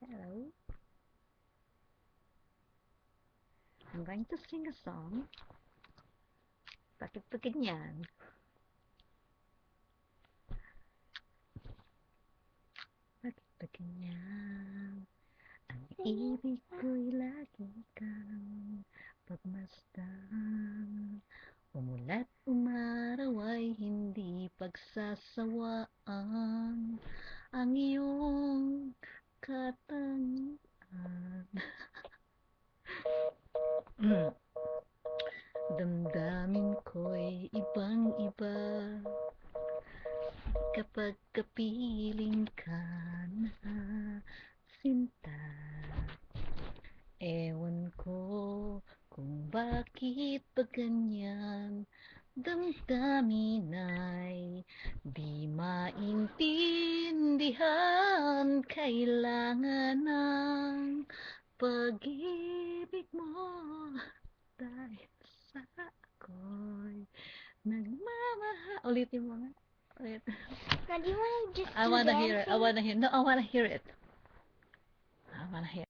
Hello. I'm going to sing a song. Bakit ba ganyan? Bakit ba ganyan? Ang ibig ko'y lagi kang pagmasdan. Umulat umaraw ay hindi pagsasawaan. Ang iyong katangian. Damdamin ko'y ibang-iba kapag kapiling ka na, sinta. Ewan ko kung bakit ba ganyan, damdamin ay di maintindihan. Kailangan ng pag-ibig mo dahil sa ako'y nagmamahal. Ulitin mo nga. Ulit. Now, do you want to just I do wanna hear it. I dancing? wanna hear. No, I wanna hear it. I wanna hear.